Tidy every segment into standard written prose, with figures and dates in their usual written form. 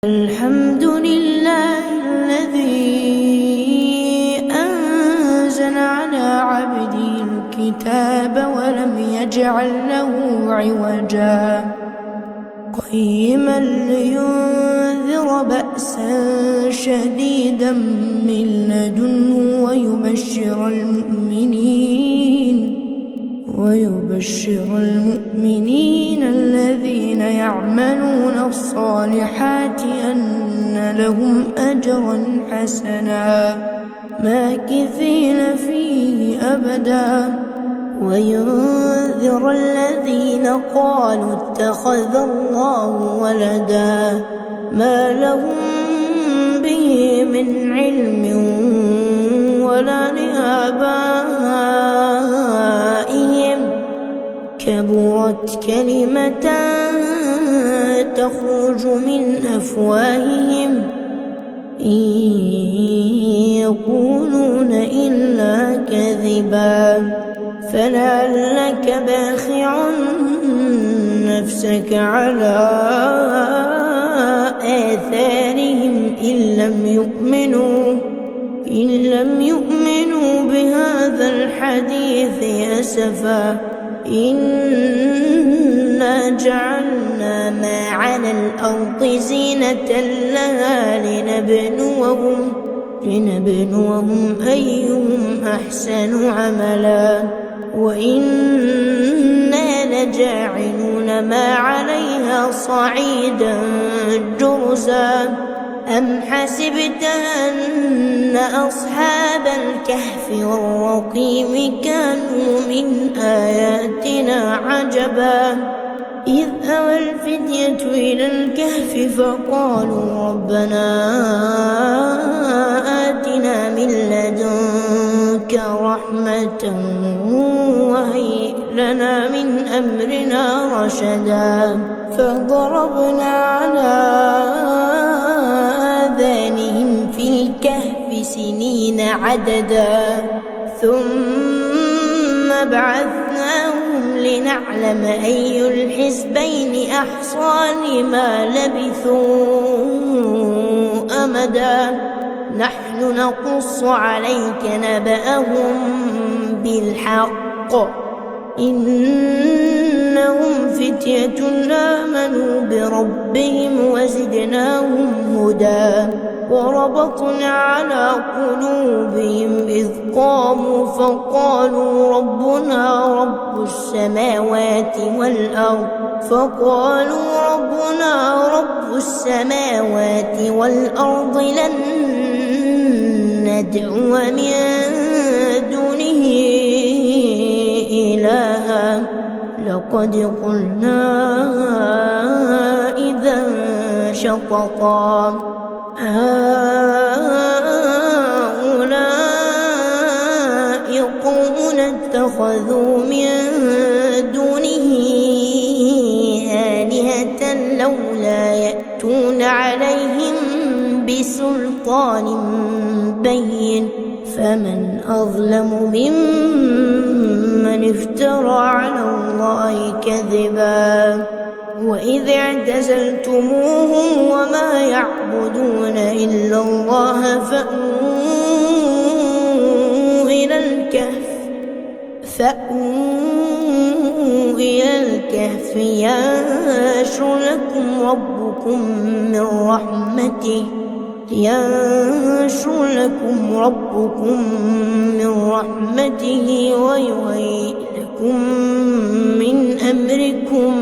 الحمد لله الذي أنزل على عبده الكتاب ولم يجعل له عوجا قيما لينذر بأسا شديدا من لدنه ويبشر المؤمنين الذين يعملون الصالحات أن لهم أجرا حسنا ماكثين فيه أبدا وينذر الذين قالوا اتخذ الله ولدا ما لهم به من علم ولا لآبائهم كبرت كلمة تخرج من أفواههم إن يقولون إلا كذبا فلعلك باخع نفسك على آثارهم إن لم يؤمنوا بهذا الحديث أسفا إنا جعلنا ما على الأرض زينة لها لنبلوهم أيهم أحسن عملا وإنا لجاعلون ما عليها صعيدا جرزا أم حسبت أن أصحاب الكهف والرقيم كانوا من آياتنا عجبا إذ أوى الفتية إلى الكهف فقالوا ربنا آتنا من لدنك رحمة وهيئ لنا من أمرنا رشدا فضربنا على آذانهم في الكهف سنين عددا ثم بعثناهم لنعلم أي الحزبين أحصى لما لبثوا أمدا نحن نقص عليك نبأهم بالحق إنهم فتية آمنوا بربهم وزدناهم هدى وربطنا على قلوبهم إذ قاموا فقالوا ربنا رب السماوات والأرض لن ندعو من دونه إلها لقد قلنا إذا شططا هؤلاء قوم اتخذوا من دونه آلهة لولا يأتون عليهم بسلطان بين فمن أظلم ممن افترى على الله كذبا وإذ اعتزلتموهم وما يعبدون إلا الله فأووا إلى الكهف ينشر لكم ربكم من رحمته ويهيئ لكم من أمركم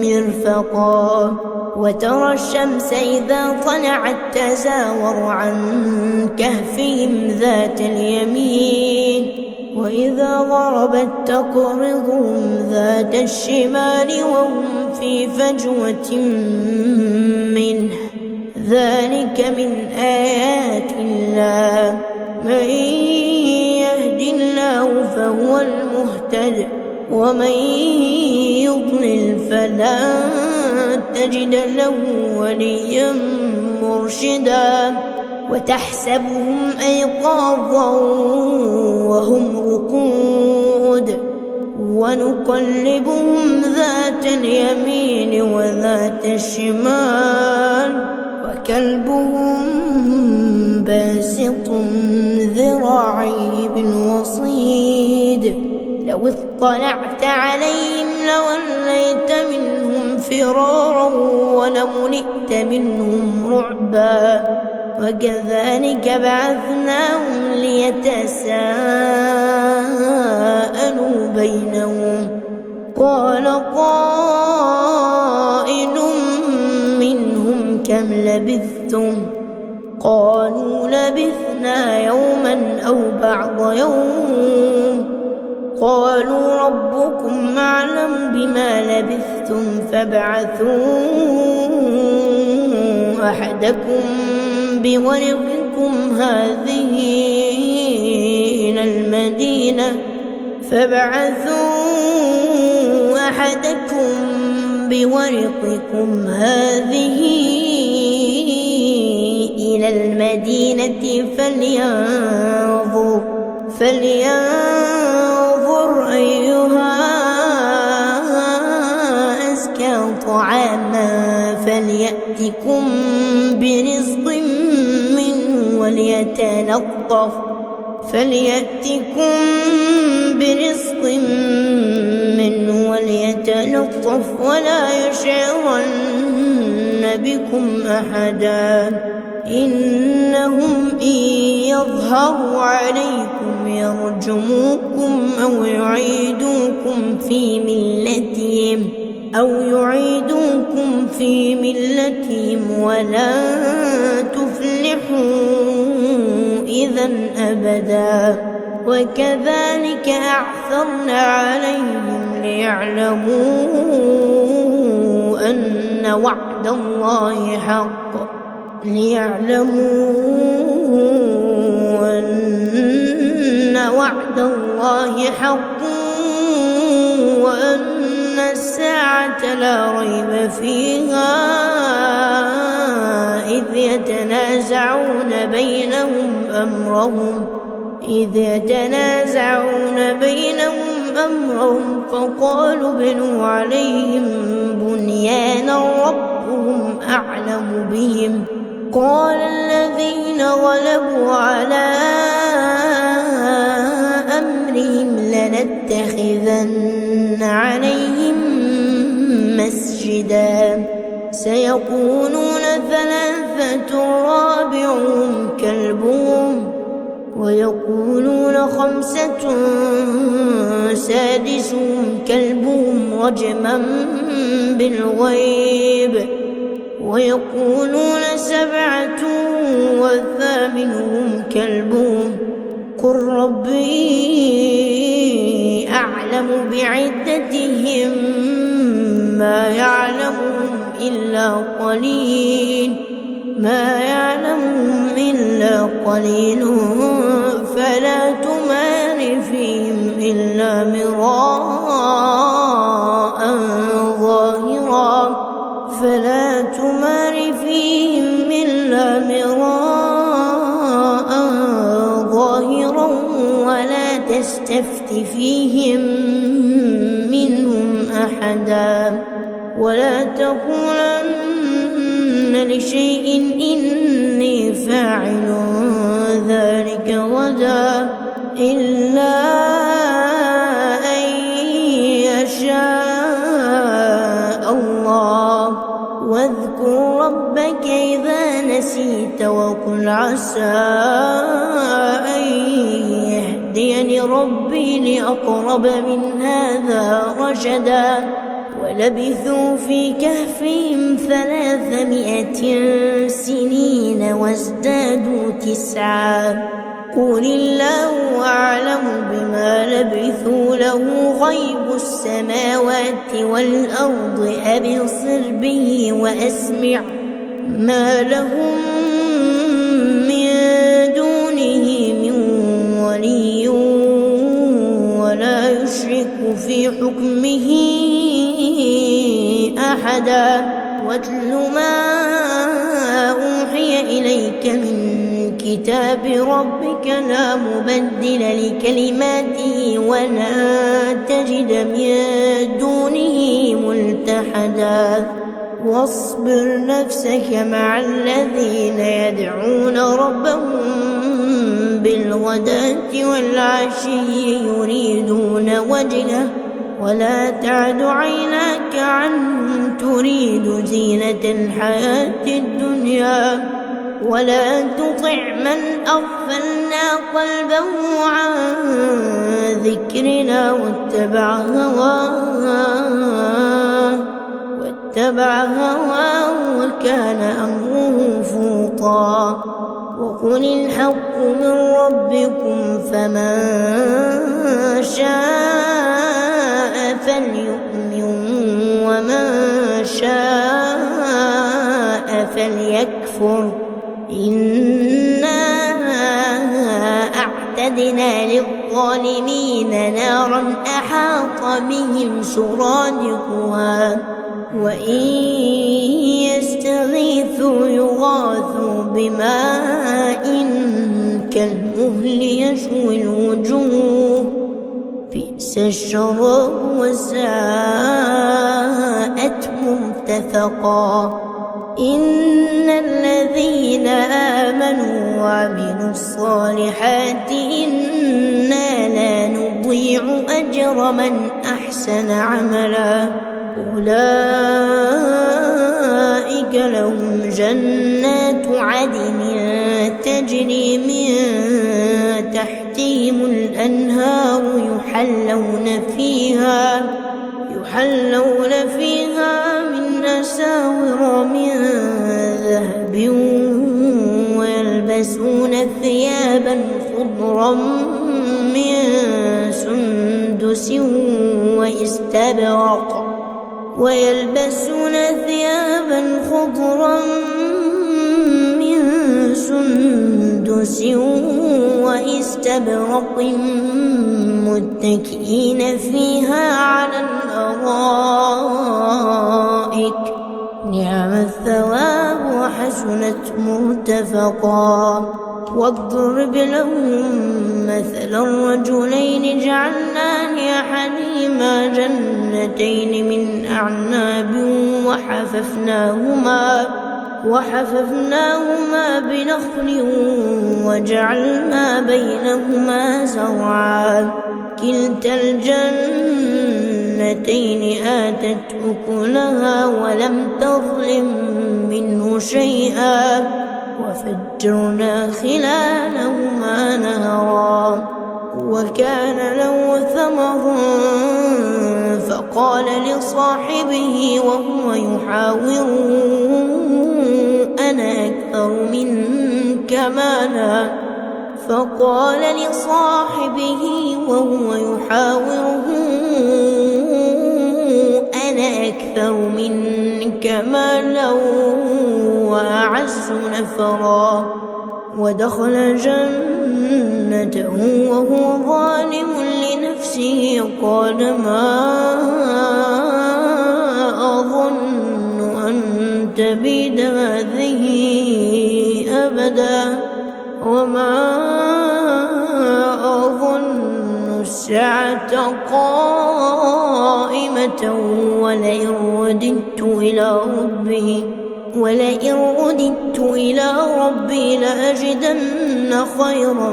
مرفقا وترى الشمس إذا طلعت تزاور عن كهفهم ذات اليمين وإذا غربت تقرضهم ذات الشمال وهم في فجوة منه ذلك من آيات الله من يهد الله فهو المهتد ومن يضلل فلا تجد له وليا مرشدا وتحسبهم أيقاظا وهم رقود ونقلبهم ذات اليمين وذات الشمال كلبهم باسط ذراعيه بالوصيد لو اطلعت عليهم لوليت منهم فرارا ولملئت منهم رعبا وكذلك بعثناهم ليتساءلوا بينهم قال قائل منهم كم لبثتم قالوا لبثنا يوما أو بعض يوم قالوا ربكم أعلم بما لبثتم فابعثوا أحدكم بورقكم هذه إلى المدينة فلينظر أيها أزكى طعاما فليأتكم برزق منه وليتلطف ولا يشعرن بكم أحدا إنهم إن يظهروا عليكم يرجموكم أو يعيدوكم في ملتهم ولن تفلحوا إذا أبدا وكذلك أعثرنا عليهم ليعلموا أن وعد الله حق وأن الساعة لا ريب فيها إذ يتنازعون بينهم أمرهم فقالوا ابنوا عليهم بنيانا ربهم أعلم بهم قال الذين غلبوا على أمرهم لنتخذن عليهم مسجدا سيقولون 3 رابعهم كلبهم ويقولون 5 سادسهم كلبهم رجما بالغيب ويقولون 7 وثامنهم كلبهم قل ربي أعلم بعدتهم ما يعلمهم إلا قليل فلا تمار فيهم إلا مراء ظاهرا ولا تستفت فيهم منهم أحدا ولا تقولن لشيء إني فاعل ذلك غدا إلا أن يشاء الله واذكر ربك إذا نسيت وقل عسى أن يهديني ربي لأقرب من هذا رشدا ولبثوا في كهفهم 300 سنين وازدادوا 9 قل الله أعلم بما لبثوا له غيب السماوات والأرض أبصر به وأسمع ما لهم من دونه من ولي ولا يشرك في حكمه أحدا واتل ما أوحي إليك من كتاب ربك لا مبدل لكلماته ولا تجد من دونه ملتحدا واصبر نفسك مع الذين يدعون ربهم بالغداة والعشي يريدون وجهه ولا تعد عيناك عنهم تريد زينة الحياة الدنيا ولا تطع من أغفلنا قلبه عن ذكرنا واتبع هواه وكان أمره فرطا وقل الحق من ربكم فمن شاء فليؤمن ومن شاء فليكفر إنا أعتدنا للظالمين نارا أحاط بهم سرادقها وإن يستغيثوا يغاثوا بماء كالمهل يشوي الوجوه بئس الشراب وساءت مرتفقا إن الذين آمنوا وعملوا الصالحات إنا لا نضيع أجر من أحسن عملا أولئك لهم جنات عدن تجري من تحتهم الأنهار يحلون فيها من أساور من ذهب ويلبسون ثيابا خضرا من سندس واستبرق متكئين فيها على الأرائك نعم الثواب وحسنت مرتفقا واضرب لهم مثل الرجلين جعلنا لأحدهما جنتين من أعناب وحففناهما بنخل وجعلنا بينهما زرعا كلتا الجنتين آتت أكلها ولم تظلم منه شيئا وفجرنا خلالهما نهرا وكان له ثمر فقال لصاحبه وهو يحاوره أنا أكثر منك مالا وأعز نفرا ودخل جنته وهو ظالم لنفسه قال ما أظن أن تبيد هذه أبدا وما أظن الساعة قائمة ولئن رددت إلى ربي لأجدن خيرا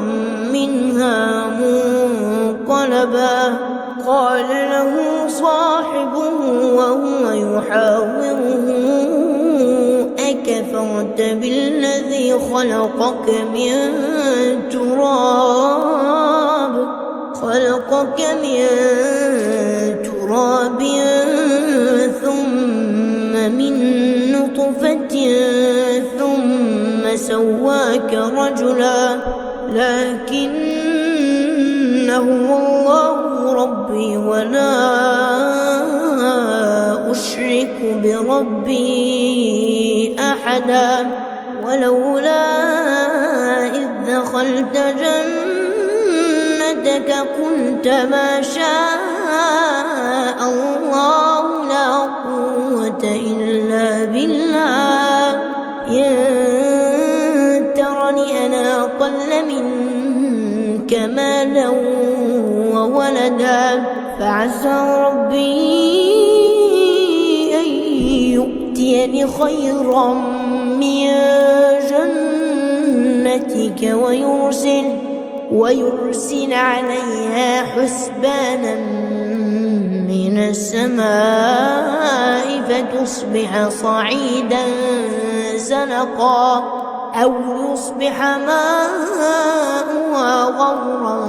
منها منقلبا قال له صاحبه وهو يحاوره أكفرت بالذي خلقك من تراب ثم من نطفة ثم سواك رجلا لكن هو الله ربي ولا أشرك بربي أحدا ولولا إذ دخلت جنتك قلت ما شاء الله لا قوة إلا بالله إن ترني أنا أقل منك مالا وولدا فعسى ربي أن يؤتيني خيرا من جنتك ويرسل عليها حسبانا من السماء فتصبح صعيدا زلقا أو يصبح ماؤها غورا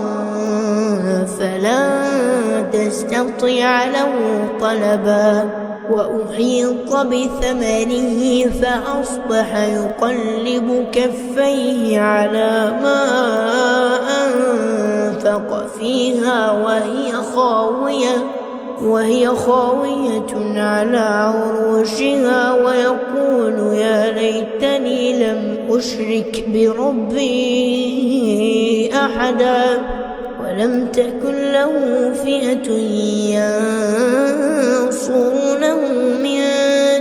فلن تستطيع له طلبا وأحيط بثمره فأصبح يقلب كفيه على ما أنفق فيها وهي خاوية على عروشها ويقول يا ليتني لم أشرك بربي أحدا ولم تكن له فئة ينصرونه من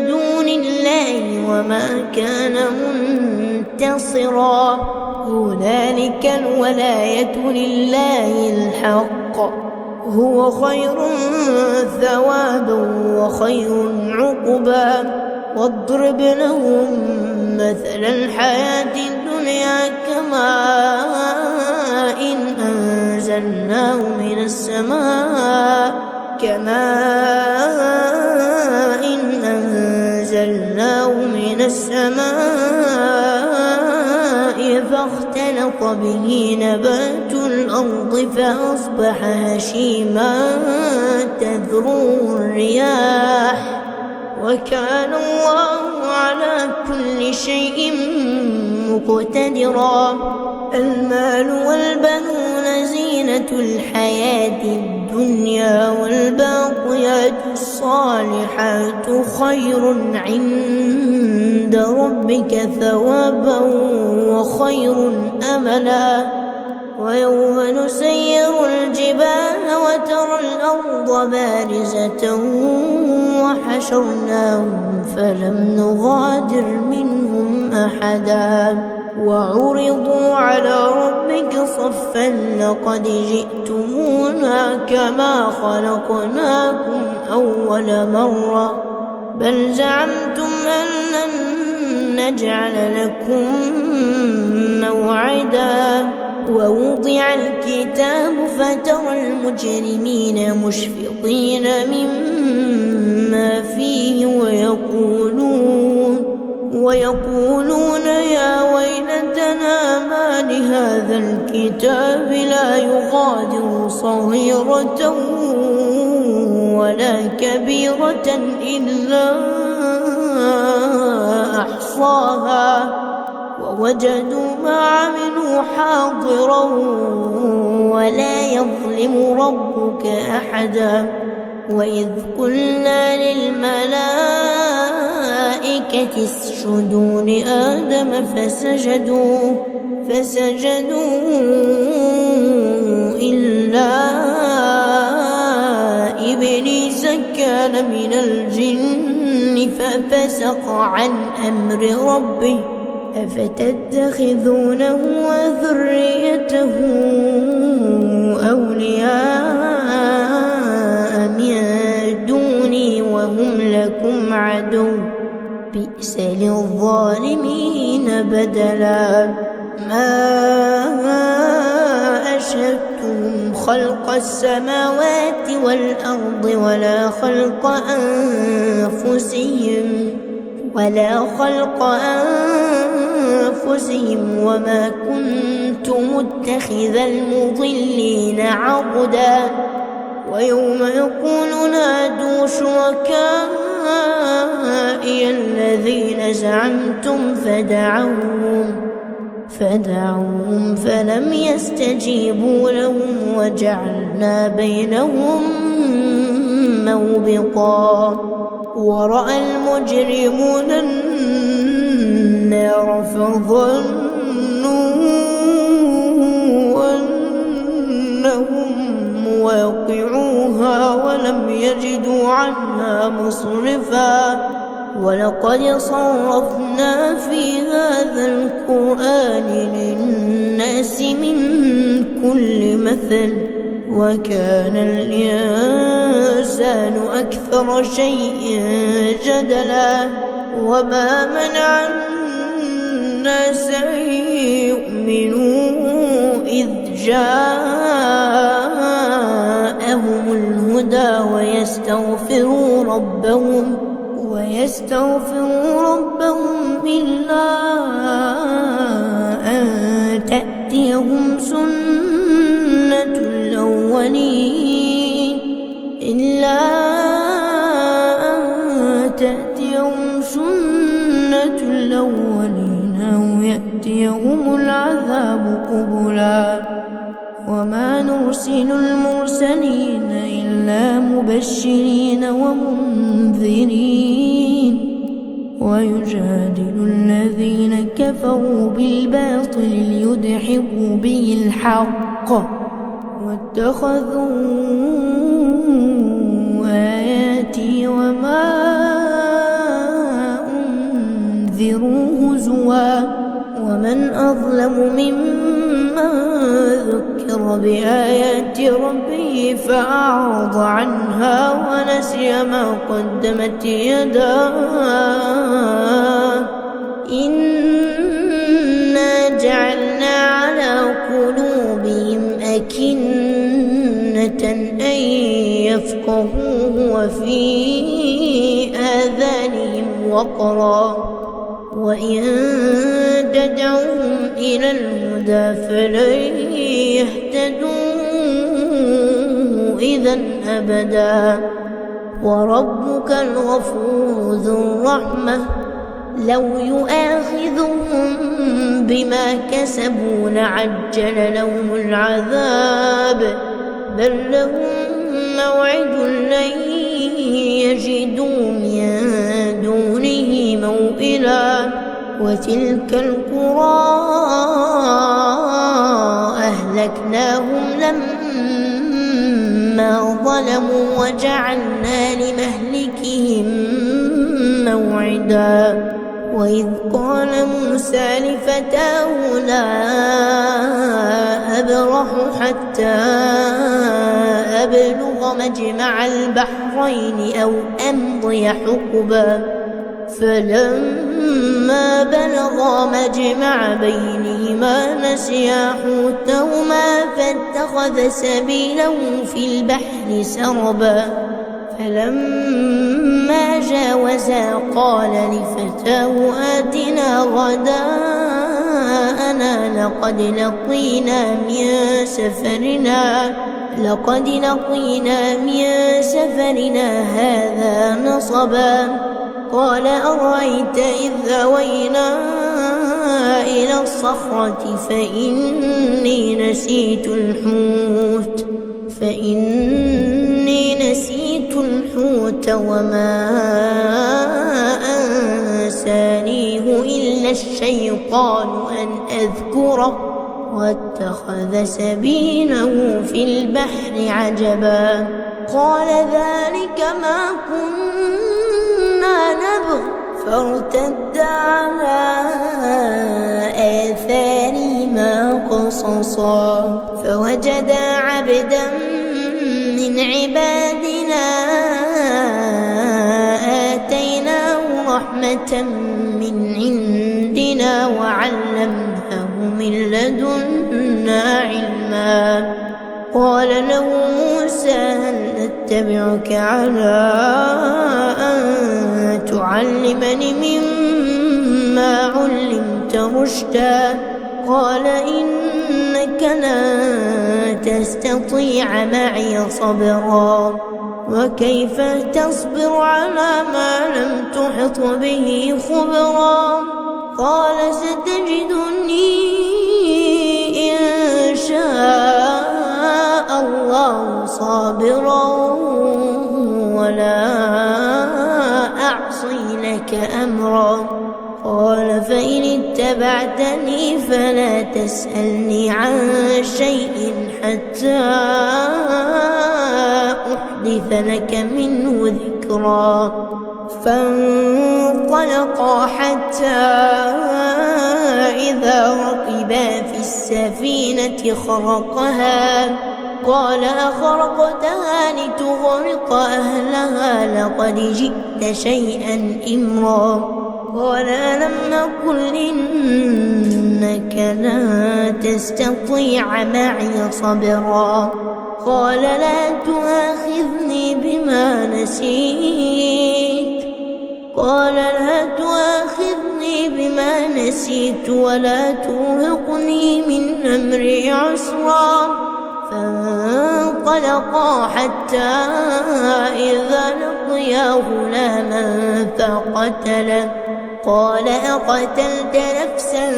دون الله وما كان منتصرا هنالك الولاية لله الحق هو خير ثوابا وخير عقبا واضرب لهم مثل الحياة الدنيا كماء أنزلناه من السماء فاختلط به نبات الأرض فأصبح هشيما تذروه الرياح وكان الله على كل شيء مقتدرا المال والبنون زينة الحياة الدنيا والباقيات الصالحات خير عند ربك ثوابا وخير أملا ويوم نسير الجبال وترى الأرض بارزة وحشرناهم فلم نغادر منهم أحدا وعرضوا على ربك صفا لقد جئتمونا كما خلقناكم أول مرة بل زعمتم أن لن نجعل لكم موعدا ووضع الكتاب فترى المجرمين مشفقين مما فيه ويقولون يا ويلتنا ما لهذا الكتاب لا يغادر صغيرة ولا كبيرة إلا أحصاها ووجدوا ما عملوا حاضرا ولا يظلم ربك أحدا وإذ قلنا للملائكة اسجدوا لآدم فسجدوا إلا إبليس كان من الجن ففسق عن أمر ربه أفتتخذونه وذريته أولياء من دوني وهم لكم عدو بئس للظالمين بدلا ما أشهدتهم خلق السماوات والأرض ولا خلق أنفسهم وما كنت متخذ المضلين عضدا ويوم يقول نادوا شركائي الذين زعمتم فدعوهم فلم يستجيبوا لهم وجعلنا بينهم موبقا ورأى المجرمون النار فظنوا أنهم واقعوها ولم يجدوا عنها مصرفا ولقد صرفنا في هذا القرآن للناس من كل مثل وكان الإنسان أكثر شيء جدلا وما منع الناس أن يؤمنوا إذ جاءهم الهدى ويستغفروا ربهم إلا أن تأتيهم سنة الأولين أو يأتيهم العذاب قبلا وما نرسل المرسلين إلا مبشرين ومنذرين ويجادل الذين كفروا بالباطل ليدحضوا به الحق واتخذوا آياتي وما أنذروا هزوا ومن أظلم ممن ذكر بآيات ربه فأعرض عنها ونسي ما قدمت يداه إنا جعلنا على قلوبهم أكنة أن يفقهوه وفي آذانهم وقرا وإن تدعوهم إلى الهدى فلن يهتدوا إذا أبدا وربك الغفور ذو الرحمة لو يؤاخذهم بما كسبوا لعجل لهم العذاب بل لهم موعد لن يجدوا من دونه موئلا وتلك القرى أهلكناهم لما ظلموا وجعلنا لمهلكهم موعدا وإذ قال موسى لفتاه لا أبرح حتى أبلغ مجمع البحرين أو أمضي حقبا فلما بلغا مجمع بينهما نسيا حوتهما فاتخذ سبيله في البحر سربا فلما جاوزا قال لفتاه آتنا غداءنا لقد لقينا من سفرنا هذا نصبا قال أرأيت إذ أوينا إلى الصخرة فإني نسيت الحوت وما أنسانيه إلا الشيطان أن أذكره واتخذ سبيله في البحر عجبا قال ذلك ما كنا نبغ فارتدا على آثارهما قصصا فوجدا عبدا من عبادنا آتيناه رحمة من عندنا وعلمناه من لدنا علما قال له موسى هل نتبعك على أن تعلمني مما علمت رشدا قال إنك لن تستطيع معي صبرا وكيف تصبر على ما لم تحط به خبرا قال ستجدني إن شاء الله صابرا ولا أعصي لك أمرا قال فإن اتبعتني فلا تسألني عن شيء حتى أحدث لك منه ذكرا فانطلقا حتى إذا ركبا في السفينة خرقها قال أخرقتها لتغرق أهلها لقد جئت شيئا إمرا قال ألم أقل إنك لا تستطيع معي صبرا قال لا تؤاخذني بما نسيت ولا ترهقني من أمري عسرا فانطلقا حتى إذا لقيا غلاما فقتله قال أقتلت نفسا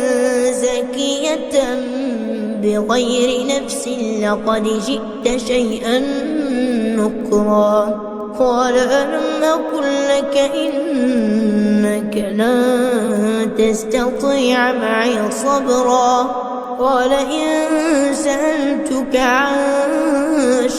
زكية بغير نفس لقد جئت شيئا نكرا قال ألم أقل لك إنك لن تستطيع معي صبرا قال إن سألتك عن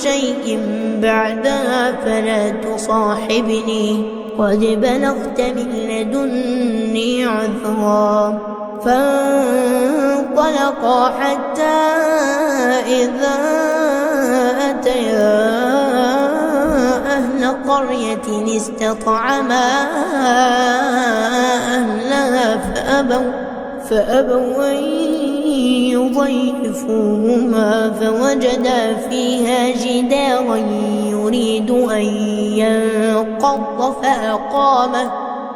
شيء بعدها فلا تصاحبني قد بلغت من لدني عذرا فانطلقا حتى إذا أتيا أهل قرية استطعما أهلها فأبوا أن يضيفوهما فوجدا فيها جدارا يريد أن ينقض فأقامه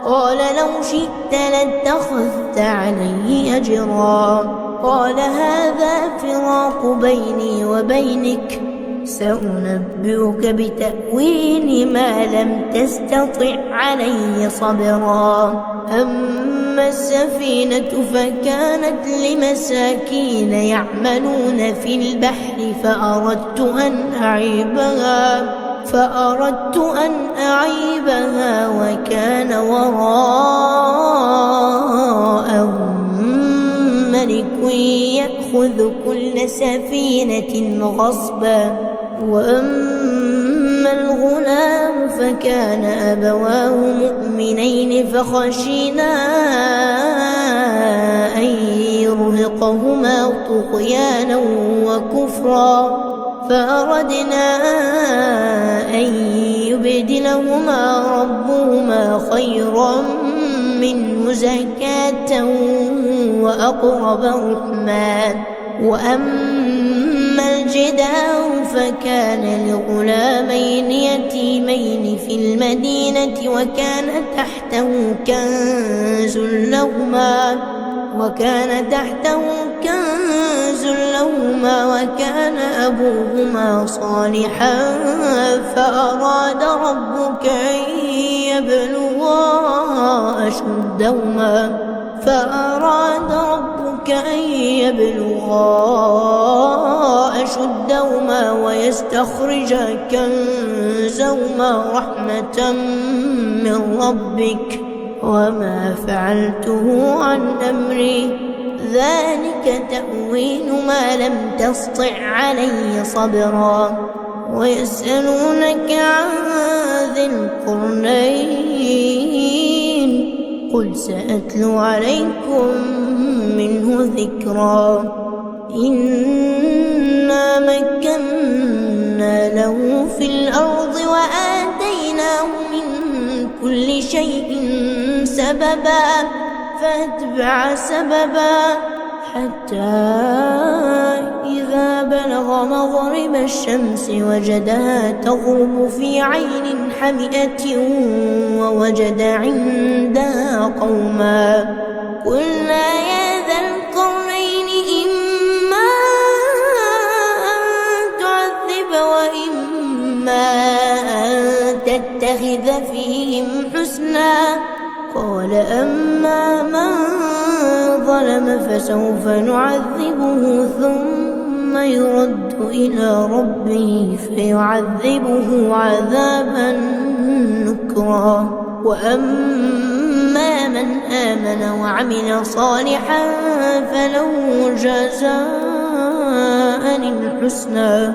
قال لو شئت لاتخذت عليه أجرا قال هذا فراق بيني وبينك سأنبئك بتأويل ما لم تستطع عليه صبرا أما السفينة فكانت لمساكين يعملون في البحر فأردت أن أعيبها وكان وراءهم ملك يأخذ كل سفينة غصبا وأما الغلام فكان أبواه مؤمنين فخشينا أن يرهقهما طغيانا وكفرا فأردنا أن يبدلهما ربهما خيرا منه زكاة وأقرب رحما وأما الجدار فكان لغلامين يتيمين في المدينة وكان تحته كنز لهما وكان أبوهما صالحا فأراد ربك أن يبلغا أشدهما ويستخرجا كنزهما رحمة من ربك وما فعلته عن أمري ذلك تأويل ما لم تسطع عليه صبرا ويسألونك عن ذي القرنين قل سأتلو عليكم منه ذكرا إنا مكنا له في الأرض وآتيناه من كل شيء سببا فأتبع سببا حتى إذا بلغ مغرب الشمس وجدها تغرب في عين حمئة ووجد عندها قوما قلنا يا ذا القرنين إما أن تعذب وإما أن تتخذ فيهم حسنا قال أما من ظلم فسوف نعذبه ثم يرد إلى ربه فيعذبه عذابا نكرا وأما من آمن وعمل صالحا فله جزاء الحسنى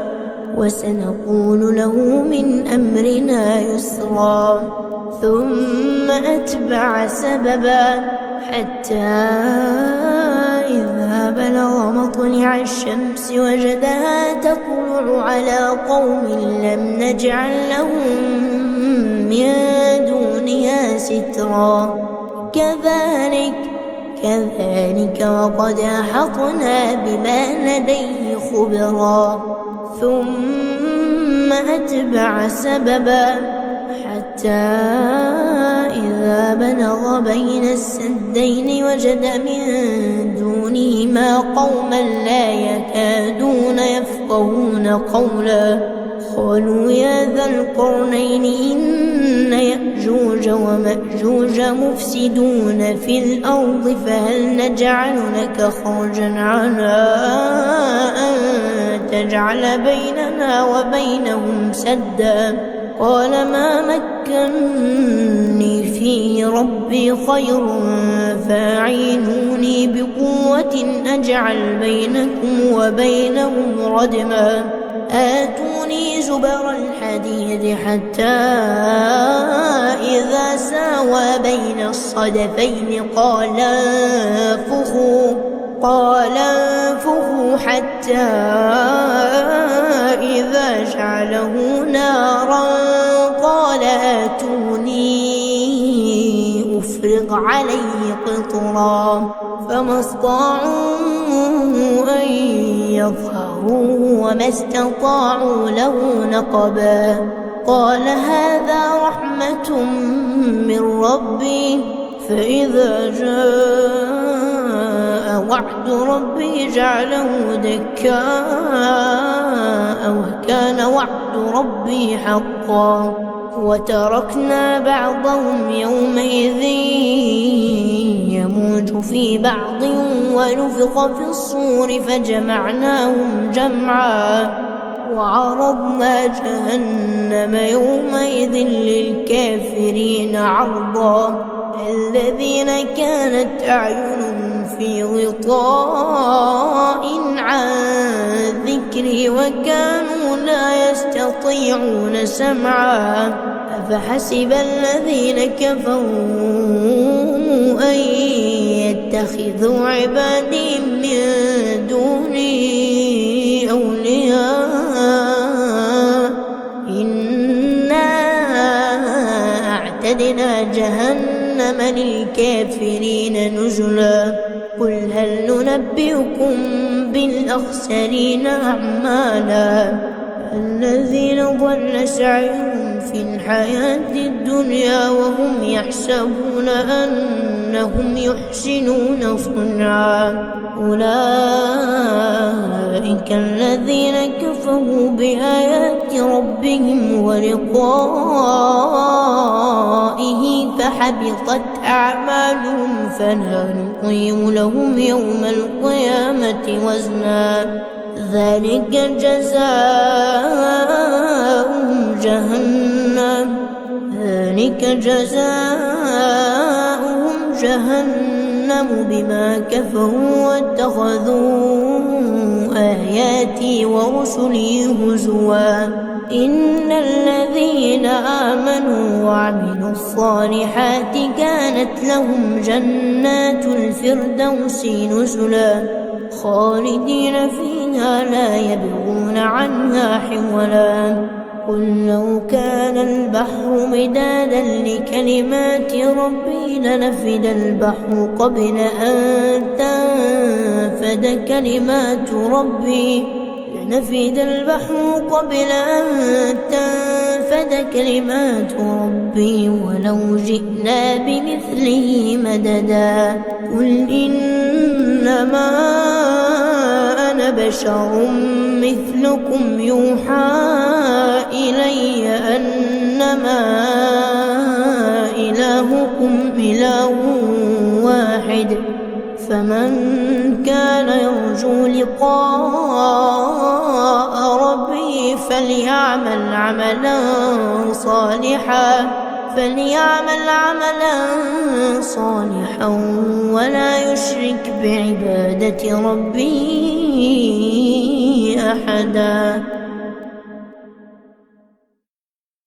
وسنقول له من أمرنا يسرا ثم أتبع سببا حتى إذا بلغ مطلع الشمس وجدها تطلع على قوم لم نجعل لهم من دونها سترا كذلك وقد أحطنا بما لديه خبرا ثم أتبع سببا حتى إذا بلغ بين السدين وجد من دونهما قوما لا يكادون يفقهون قولا قالوا يا ذا القرنين إن يأجوج ومأجوج مفسدون في الأرض فهل نجعل لك خرجا على أن تجعل بيننا وبينهم سدا قال ما مكني فيه ربي خير فاعينوني بقوة أجعل بينكم وبينهم ردما آتوني زبر الحديد حتى إذا ساوى بين الصدفين قال انفخوا حتى إذا جعله نارا قال آتوني أفرغ عليه قطرا فما استطاعوا أن يظهروه وما استطاعوا له نقبا قال هذا رحمة من ربي فإذا جاء وعد ربي جعله دكاء وكان وعد ربي حقا وتركنا بعضهم يومئذ يموج في بعض ونفخ في الصور فجمعناهم جمعا وعرضنا جهنم يومئذ للكافرين عرضا الذين كانت أعينهم في غطاء عن ذكري وكانوا لا يستطيعون سمعا أفحسب الذين كفروا أن يتخذوا عبادي من دوني أولياء إنا أعتدنا جهنم للكافرين نزلا قل هل ننبئكم بالأخسرين أعمالا الذين ضل سعيهم في الحياة الدنيا وهم يحسبون أنهم يحسنون صنعا أولئك الذين كفروا بآيات ربهم ولقائه فحبطت أعمالهم فلا نقيم لهم يوم القيامة وزنا ذلك جزاؤهم جهنم بما كفروا واتخذوا آياتي ورسلي هزوا إن الذين آمنوا وعملوا الصالحات كانت لهم جنات الفردوس نزلا خالدين فيها لا يبغون عنها حولا قل لو كان البحر مدادا لكلمات ربي لنفد البحر قبل أن تنفد كلمات ربي ولو جئنا بمثله مددا قل إنما أنا بشر مثلكم يوحى إلي أنما إلهكم إله واحد فمن كان يرجو لقاء ربه فليعمل عملا صالحا ولا يشرك بعبادة ربه أحدا.